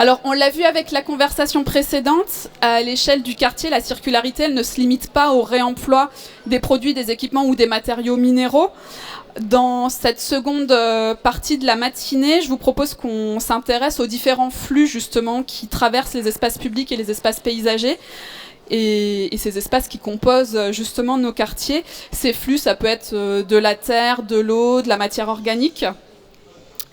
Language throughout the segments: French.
Alors, on l'a vu avec la conversation précédente, à l'échelle du quartier, la circularité, elle ne se limite pas au réemploi des produits, des équipements ou des matériaux minéraux. Dans cette seconde partie de la matinée, je vous propose qu'on s'intéresse aux différents flux, justement, qui traversent les espaces publics et les espaces paysagers. Et ces espaces qui composent justement nos quartiers. Ces flux, ça peut être de la terre, de l'eau, de la matière organique.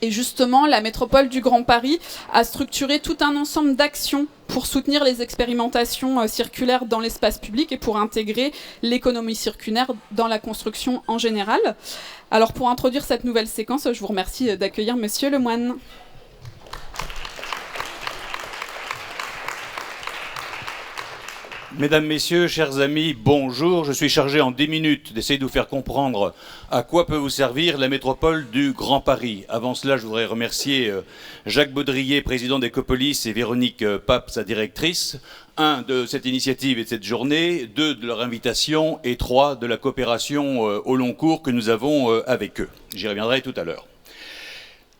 Et justement, la métropole du Grand Paris a structuré tout un ensemble d'actions pour soutenir les expérimentations circulaires dans l'espace public et pour intégrer l'économie circulaire dans la construction en général. Alors pour introduire cette nouvelle séquence, je vous remercie d'accueillir Monsieur Lemoine. Mesdames, Messieurs, chers amis, bonjour. Je suis chargé en 10 minutes d'essayer de vous faire comprendre à quoi peut vous servir la métropole du Grand Paris. Avant cela, je voudrais remercier Jacques Baudrier, président d'Ecopolis, et Véronique Pape, sa directrice. 1, de cette initiative et de cette journée, 2, de leur invitation, et 3, de la coopération au long cours que nous avons avec eux. J'y reviendrai tout à l'heure.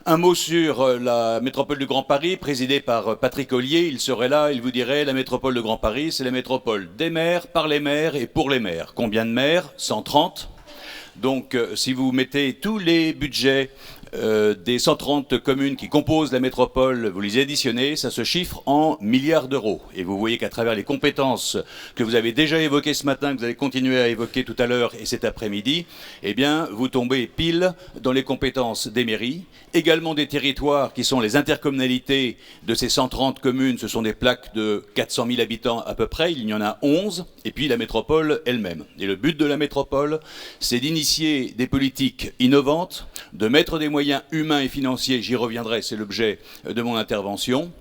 Un mot sur la métropole du Grand Paris, présidée par Patrick Ollier. Il serait là, il vous dirait, la métropole de Grand Paris, c'est la métropole des maires, par les maires et pour les maires. Combien de maires? 130. Donc, si vous mettez tous les budgets des 130 communes qui composent la métropole, vous les additionnez, ça se chiffre en milliards d'euros. Et vous voyez qu'à travers les compétences que vous avez déjà évoquées ce matin, que vous allez continuer à évoquer tout à l'heure et cet après-midi, eh bien, vous tombez pile dans les compétences des mairies, également des territoires qui sont les intercommunalités de ces 130 communes. Ce sont des plaques de 400 000 habitants à peu près, il y en a 11, et puis la métropole elle-même. Et le but de la métropole, c'est d'initier des politiques innovantes, de mettre des moyens humains et financiers, j'y reviendrai, c'est l'objet de mon intervention,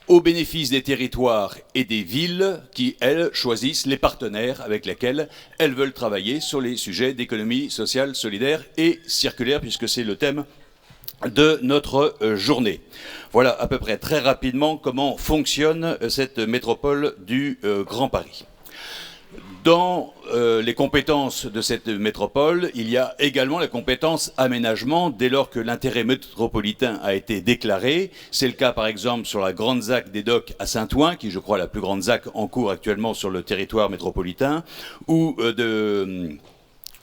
au bénéfice des territoires et des villes qui, elles, choisissent les partenaires avec lesquels elles veulent travailler sur les sujets d'économie sociale, solidaire et circulaire, puisque c'est le thème de notre journée. Voilà à peu près très rapidement comment fonctionne cette métropole du Grand Paris. Dans les compétences de cette métropole, il y a également la compétence aménagement dès lors que l'intérêt métropolitain a été déclaré. C'est le cas par exemple sur la grande ZAC des Docks à Saint-Ouen, qui je crois est la plus grande ZAC en cours actuellement sur le territoire métropolitain, ou de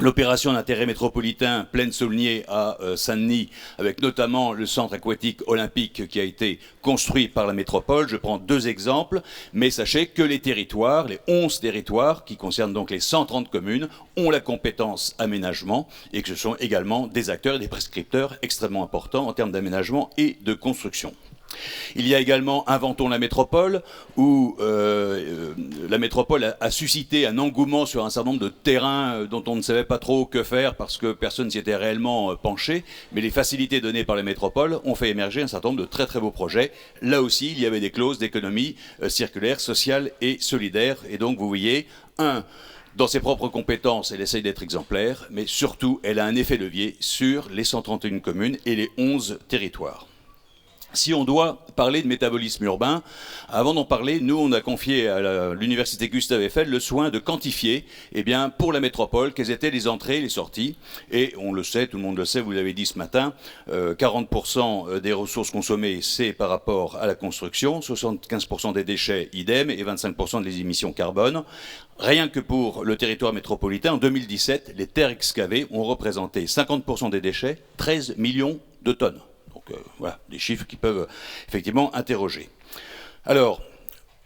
l'opération d'intérêt métropolitain Plaine-Saulnier à Saint-Denis, avec notamment le centre aquatique olympique qui a été construit par la métropole. Je prends 2 exemples, mais sachez que les territoires, les 11 territoires, qui concernent donc les 130 communes, ont la compétence aménagement et que ce sont également des acteurs et des prescripteurs extrêmement importants en termes d'aménagement et de construction. Il y a également Inventons la métropole, où la métropole a suscité un engouement sur un certain nombre de terrains dont on ne savait pas trop que faire parce que personne ne s'y était réellement penché, mais les facilités données par les métropoles ont fait émerger un certain nombre de très très beaux projets. Là aussi, il y avait des clauses d'économie circulaire, sociale et solidaire, et donc vous voyez, dans ses propres compétences, elle essaye d'être exemplaire, mais surtout, elle a un effet levier sur les 131 communes et les 11 territoires. Si on doit parler de métabolisme urbain, avant d'en parler, nous, on a confié à l'université Gustave Eiffel le soin de quantifier, eh bien, pour la métropole, quelles étaient les entrées, les sorties. Et on le sait, tout le monde le sait, vous l'avez dit ce matin, 40% des ressources consommées, c'est par rapport à la construction, 75% des déchets, idem, et 25% des émissions carbone. Rien que pour le territoire métropolitain, en 2017, les terres excavées ont représenté 50% des déchets, 13 millions de tonnes. Voilà, des chiffres qui peuvent effectivement interroger. Alors,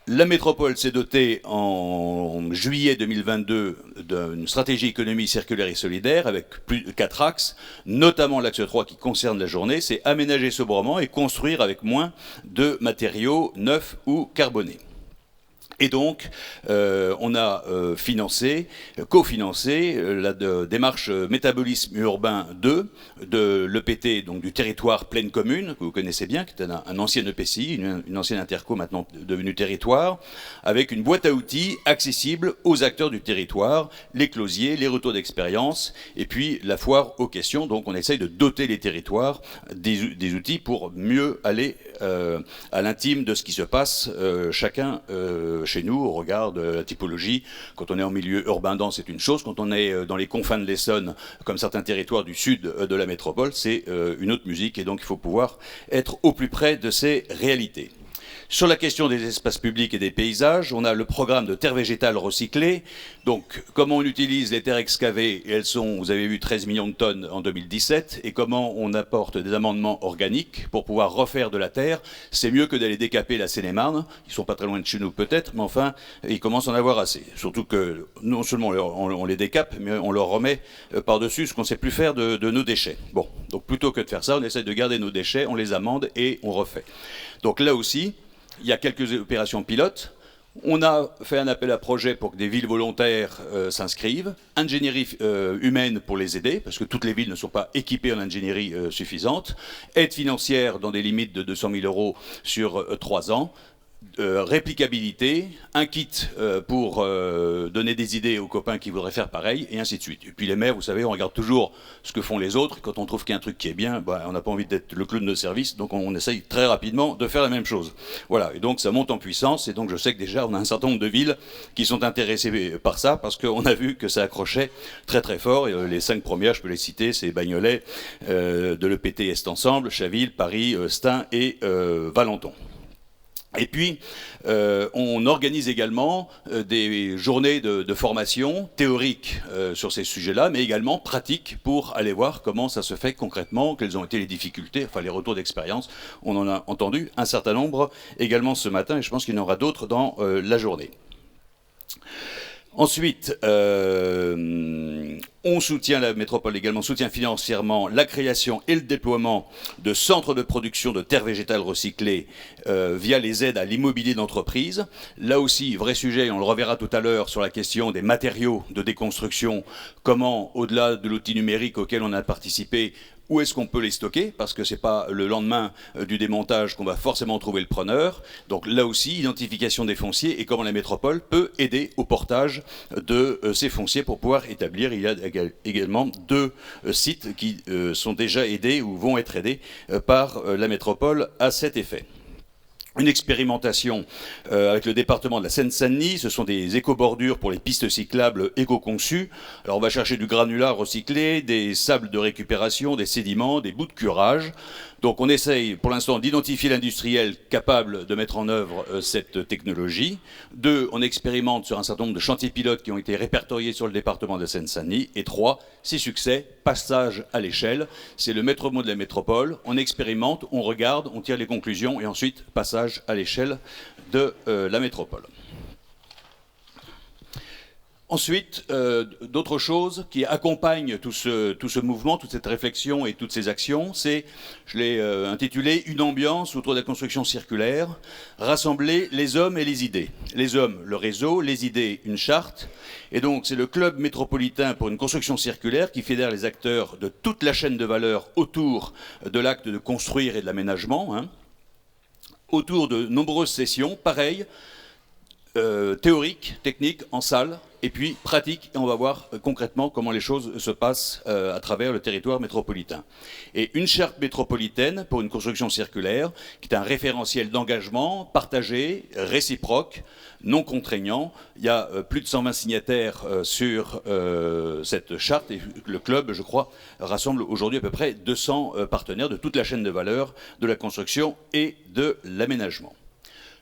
la métropole s'est dotée en juillet 2022 d'une stratégie économie circulaire et solidaire avec plus de 4 axes, notamment l'axe 3 qui concerne la journée, c'est aménager sobrement et construire avec moins de matériaux neufs ou carbonés. Et donc, on a cofinancé la démarche métabolisme urbain 2 de l'EPT, donc du territoire pleine commune, que vous connaissez bien, qui était un ancien EPCI, une ancienne interco maintenant devenue territoire, avec une boîte à outils accessible aux acteurs du territoire, les closiers, les retours d'expérience, et puis la foire aux questions. Donc on essaye de doter les territoires des outils pour mieux aller à l'intime de ce qui se passe chacun chez nous au regard de la typologie. Quand on est en milieu urbain dense, c'est une chose. Quand on est dans les confins de l'Essonne, comme certains territoires du sud de la métropole, c'est une autre musique. Et donc il faut pouvoir être au plus près de ces réalités. Sur la question des espaces publics et des paysages, on a le programme de terres végétales recyclées. Donc, comment on utilise les terres excavées, et elles sont, vous avez vu, 13 millions de tonnes en 2017, et comment on apporte des amendements organiques pour pouvoir refaire de la terre. C'est mieux que d'aller décaper la Seine-et-Marne. Ils sont pas très loin de chez nous peut-être, mais enfin, ils commencent à en avoir assez. Surtout que non seulement on les décape, mais on leur remet par-dessus ce qu'on ne sait plus faire de nos déchets. Bon, donc plutôt que de faire ça, on essaie de garder nos déchets, on les amende et on refait. Donc là aussi, il y a quelques opérations pilotes. On a fait un appel à projet pour que des villes volontaires s'inscrivent. Ingénierie humaine pour les aider, parce que toutes les villes ne sont pas équipées en ingénierie suffisante. Aide financière dans des limites de 200 000 € sur 3 ans. Réplicabilité, un kit pour donner des idées aux copains qui voudraient faire pareil, et ainsi de suite. Et puis les maires, vous savez, on regarde toujours ce que font les autres. Quand on trouve qu'il y a un truc qui est bien, on n'a pas envie d'être le clown de service, donc on essaye très rapidement de faire la même chose. Voilà, et donc ça monte en puissance, et donc je sais que déjà on a un certain nombre de villes qui sont intéressées par ça, parce qu'on a vu que ça accrochait très très fort. Et, les 5 premières, je peux les citer, c'est Bagnolet, de l'EPT Est Ensemble, Chaville, Paris, Stein et Valenton. Et puis, on organise également des journées de formation théorique sur ces sujets-là, mais également pratiques pour aller voir comment ça se fait concrètement, quelles ont été les difficultés, enfin les retours d'expérience. On en a entendu un certain nombre également ce matin, et je pense qu'il y en aura d'autres dans la journée. Ensuite, on soutient, la métropole également soutient financièrement la création et le déploiement de centres de production de terres végétales recyclées via les aides à l'immobilier d'entreprise. Là aussi, vrai sujet, on le reverra tout à l'heure sur la question des matériaux de déconstruction, comment, au-delà de l'outil numérique auquel on a participé, où est-ce qu'on peut les stocker? Parce que ce n'est pas le lendemain du démontage qu'on va forcément trouver le preneur. Donc là aussi, identification des fonciers et comment la métropole peut aider au portage de ces fonciers pour pouvoir établir. Il y a également 2 sites qui sont déjà aidés ou vont être aidés par la métropole à cet effet. Une expérimentation avec le département de la Seine-Saint-Denis, ce sont des éco-bordures pour les pistes cyclables éco-conçues. Alors on va chercher du granulat recyclé, des sables de récupération, des sédiments, des bouts de curage. Donc on essaye pour l'instant d'identifier l'industriel capable de mettre en œuvre cette technologie. 2, on expérimente sur un certain nombre de chantiers pilotes qui ont été répertoriés sur le département de Seine-Saint-Denis. Et 3, 6 succès, passage à l'échelle. C'est le maître mot de la métropole. On expérimente, on regarde, on tire les conclusions et ensuite passage à l'échelle de la métropole. Ensuite, d'autres choses qui accompagnent tout ce mouvement, toute cette réflexion et toutes ces actions, c'est, je l'ai intitulé « Une ambiance autour de la construction circulaire, rassembler les hommes et les idées ». Les hommes, le réseau, les idées, une charte. Et donc, c'est le club métropolitain pour une construction circulaire qui fédère les acteurs de toute la chaîne de valeur autour de l'acte de construire et de l'aménagement, autour de nombreuses sessions, pareil, théoriques, techniques, en salle, et puis pratique, et on va voir concrètement comment les choses se passent à travers le territoire métropolitain. Et une charte métropolitaine pour une construction circulaire, qui est un référentiel d'engagement partagé, réciproque, non contraignant. Il y a plus de 120 signataires sur cette charte, et le club, je crois, rassemble aujourd'hui à peu près 200 partenaires de toute la chaîne de valeur de la construction et de l'aménagement.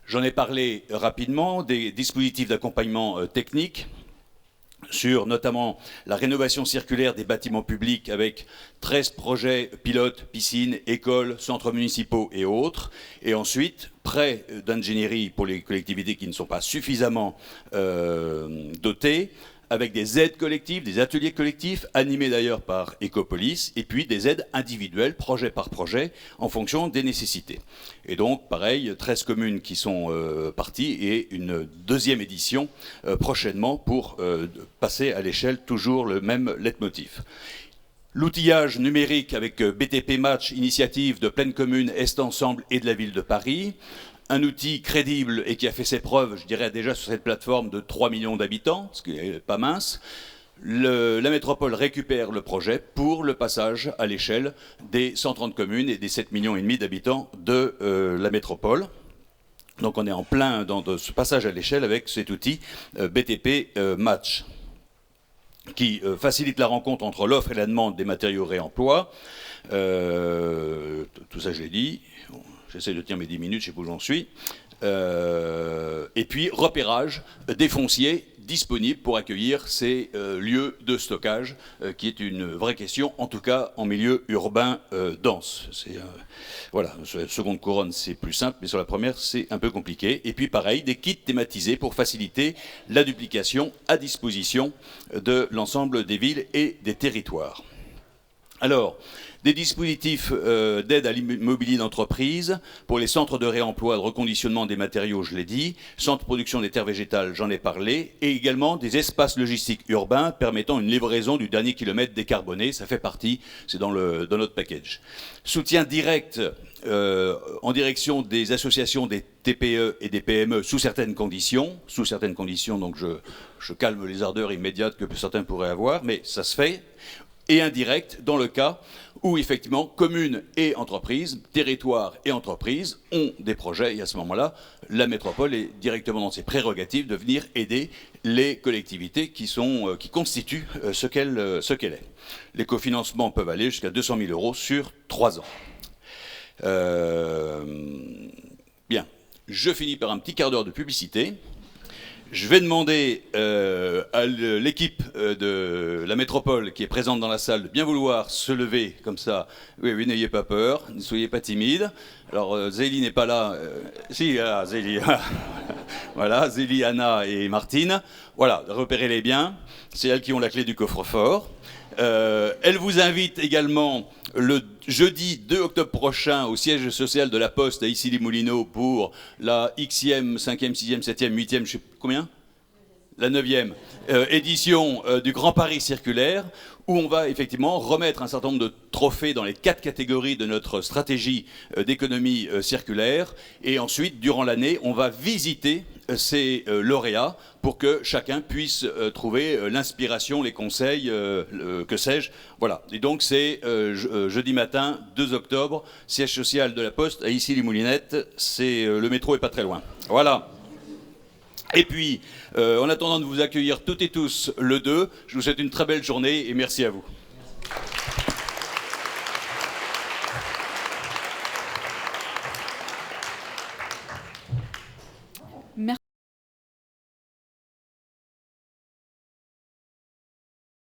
J'en ai parlé rapidement des dispositifs d'accompagnement technique, sur notamment la rénovation circulaire des bâtiments publics avec 13 projets pilotes, piscines, écoles, centres municipaux et autres. Et ensuite, prêts d'ingénierie pour les collectivités qui ne sont pas suffisamment dotées, avec des aides collectives, des ateliers collectifs, animés d'ailleurs par Ecopolis, et puis des aides individuelles, projet par projet, en fonction des nécessités. Et donc, pareil, 13 communes qui sont parties, et une deuxième édition prochainement pour passer à l'échelle toujours le même leitmotiv. L'outillage numérique avec BTP Match, initiative de Pleine Commune, Est Ensemble et de la Ville de Paris. Un outil crédible et qui a fait ses preuves, je dirais déjà sur cette plateforme de 3 millions d'habitants, ce qui n'est pas mince. La métropole récupère le projet pour le passage à l'échelle des 130 communes et des 7,5 millions d'habitants de la métropole. Donc on est en plein dans ce passage à l'échelle avec cet outil BTP Match, qui facilite la rencontre entre l'offre et la demande des matériaux réemploi. Tout ça je l'ai dit. J'essaie de tenir mes 10 minutes, je sais pas où j'en suis. Et puis repérage des fonciers disponibles pour accueillir ces lieux de stockage, qui est une vraie question, en tout cas en milieu urbain dense. Voilà, sur la seconde couronne c'est plus simple, mais sur la première c'est un peu compliqué. Et puis pareil, des kits thématisés pour faciliter la duplication à disposition de l'ensemble des villes et des territoires. Alors, des dispositifs d'aide à l'immobilier d'entreprise pour les centres de réemploi, de reconditionnement des matériaux, je l'ai dit, centres de production des terres végétales, j'en ai parlé, et également des espaces logistiques urbains permettant une livraison du dernier kilomètre décarboné, ça fait partie, c'est dans notre package. Soutien direct en direction des associations des TPE et des PME sous certaines conditions, donc je calme les ardeurs immédiates que certains pourraient avoir, mais ça se fait, et indirect dans le cas où effectivement communes et entreprises, territoires et entreprises ont des projets, et à ce moment-là, la métropole est directement dans ses prérogatives de venir aider les collectivités qui constituent ce qu'elle est. Les cofinancements peuvent aller jusqu'à 200 000 € sur 3 ans. Bien, je finis par un petit quart d'heure de publicité. Je vais demander à l'équipe de la métropole qui est présente dans la salle de bien vouloir se lever comme ça. Oui, oui, n'ayez pas peur, ne soyez pas timide. Alors Zélie n'est pas là. Si, Zélie. Voilà, Zélie, Anna et Martine. Voilà, repérez-les bien. C'est elles qui ont la clé du coffre-fort. Elle vous invite également le jeudi 2 octobre prochain au siège social de la Poste à Issy-les-Moulineaux pour la Xème, 5e, 6e, 7e, 8e, je sais combien ? La 9e édition du Grand Paris circulaire, où on va effectivement remettre un certain nombre de trophées dans les 4 catégories de notre stratégie d'économie circulaire. Et ensuite, durant l'année, on va visiter ces lauréats pour que chacun puisse trouver l'inspiration, les conseils, que sais-je. Voilà. Et donc c'est jeudi matin, 2 octobre, siège social de la Poste à Issy-les-Moulinettes. Le métro est pas très loin. Voilà. Et puis, en attendant de vous accueillir toutes et tous le 2, je vous souhaite une très belle journée et merci à vous.